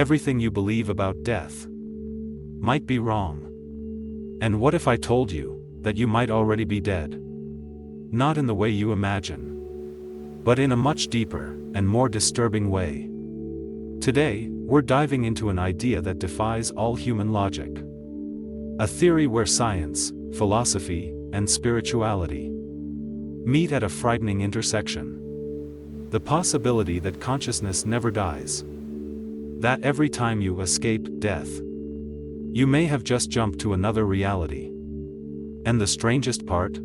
Everything you believe about death might be wrong. And what if I told you that you might already be dead? Not in the way you imagine, but in a much deeper and more disturbing way. Today, we're diving into an idea that defies all human logic. A theory where science, philosophy, and spirituality meet at a frightening intersection. The possibility that consciousness never dies. That every time you escape death, you may have just jumped to another reality. And the strangest part?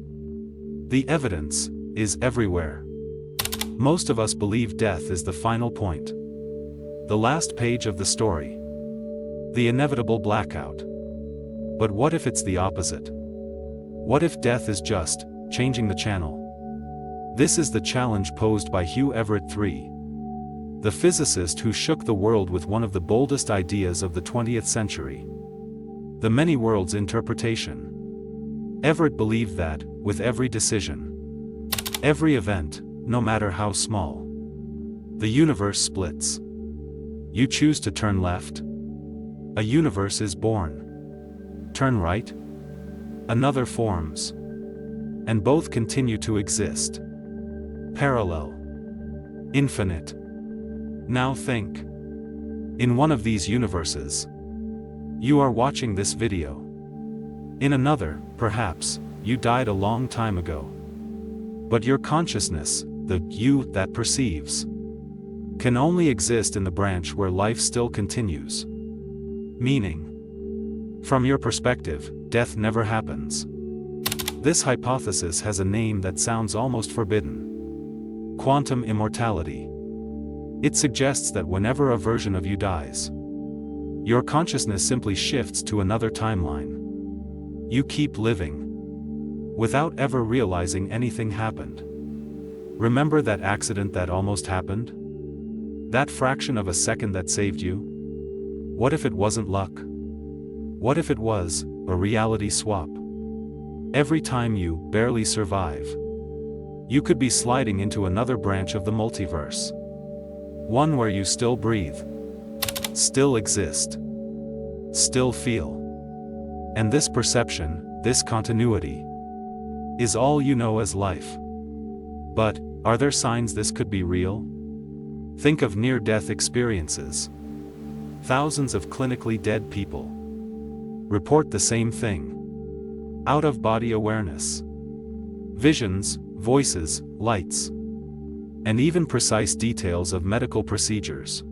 The evidence is everywhere. Most of us believe death is the final point. The last page of the story. The inevitable blackout. But what if it's the opposite? What if death is just changing the channel? This is the challenge posed by Hugh Everett III, the physicist who shook the world with one of the boldest ideas of the 20th century. The many worlds interpretation. Everett believed that, with every decision, every event, no matter how small, the universe splits. You choose to turn left, a universe is born. Turn right, another forms. And both continue to exist. Parallel. Infinite. Now think. In one of these universes, you are watching this video. In another, perhaps, you died a long time ago. But your consciousness, the you that perceives, can only exist in the branch where life still continues. Meaning, from your perspective, death never happens. This hypothesis has a name that sounds almost forbidden. Quantum Immortality. It suggests that whenever a version of you dies, your consciousness simply shifts to another timeline. You keep living, without ever realizing anything happened. Remember that accident that almost happened? That fraction of a second that saved you? What if it wasn't luck? What if it was a reality swap? Every time you barely survive, you could be sliding into another branch of the multiverse. One where you still breathe, still exist, still feel. And this perception, this continuity, is all you know as life. But, are there signs this could be real? Think of near-death experiences. Thousands of clinically dead people report the same thing. Out-of-body awareness. Visions, voices, lights. And even precise details of medical procedures.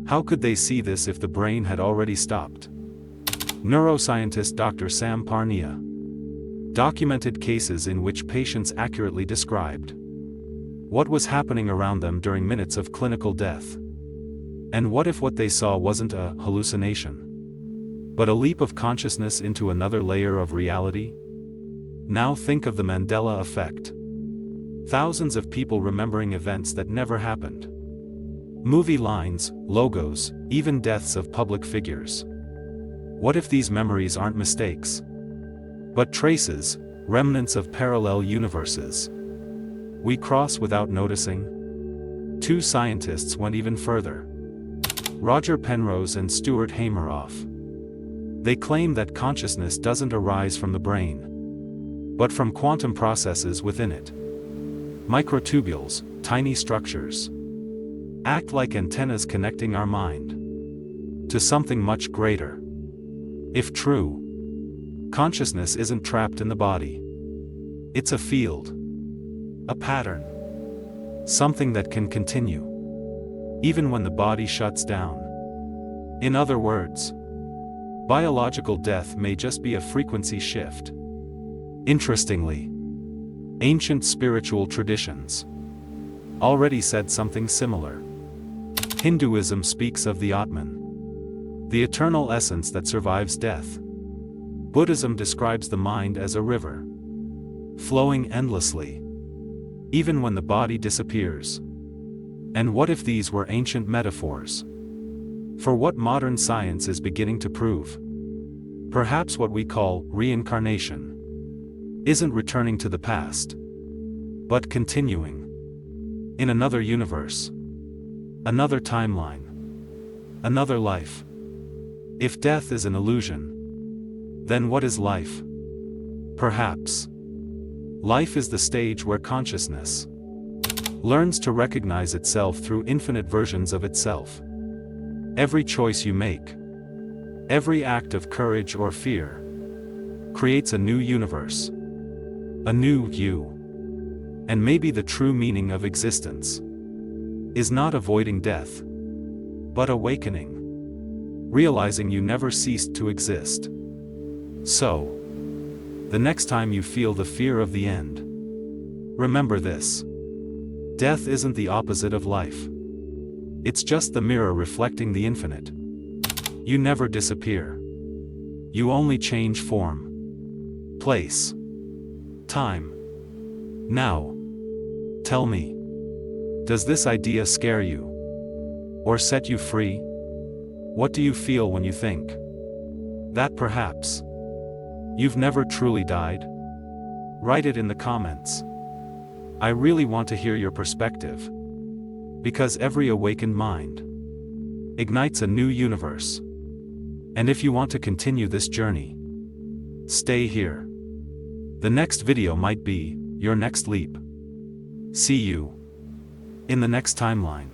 How could they see this if the brain had already stopped? Neuroscientist Dr. Sam Parnia documented cases in which patients accurately described what was happening around them during minutes of clinical death. And what if what they saw wasn't a hallucination, but a leap of consciousness into another layer of reality? Now think of the Mandela Effect. Thousands of people remembering events that never happened. Movie lines, logos, even deaths of public figures. What if these memories aren't mistakes, but traces, remnants of parallel universes we cross without noticing? Two scientists went even further. Roger Penrose and Stuart Hameroff. They claim that consciousness doesn't arise from the brain, but from quantum processes within it. Microtubules, tiny structures, act like antennas connecting our mind to something much greater. If true, consciousness isn't trapped in the body. It's a field, a pattern, something that can continue, even when the body shuts down. In other words, biological death may just be a frequency shift. Interestingly, ancient spiritual traditions already said something similar. Hinduism speaks of the Atman, the eternal essence that survives death. Buddhism describes the mind as a river, flowing endlessly, even when the body disappears. And what if these were ancient metaphors for what modern science is beginning to prove? Perhaps what we call reincarnation isn't returning to the past, but continuing in another universe, another timeline, Another life. If death is an illusion, then what is life? Perhaps life is the stage where consciousness learns to recognize itself through infinite versions of itself. Every choice you make, every act of courage or fear, creates a new universe, a new you. And maybe the true meaning of existence is not avoiding death, but awakening, realizing you never ceased to exist. So, the next time you feel the fear of the end, remember this: death isn't the opposite of life. It's just the mirror reflecting the infinite. You never disappear. You only change form, place, time. Now, tell me, does this idea scare you? Or set you free? What do you feel when you think that perhaps you've never truly died? Write it in the comments. I really want to hear your perspective, because every awakened mind ignites a new universe. And if you want to continue this journey, stay here. The next video might be your next leap. See you in the next timeline.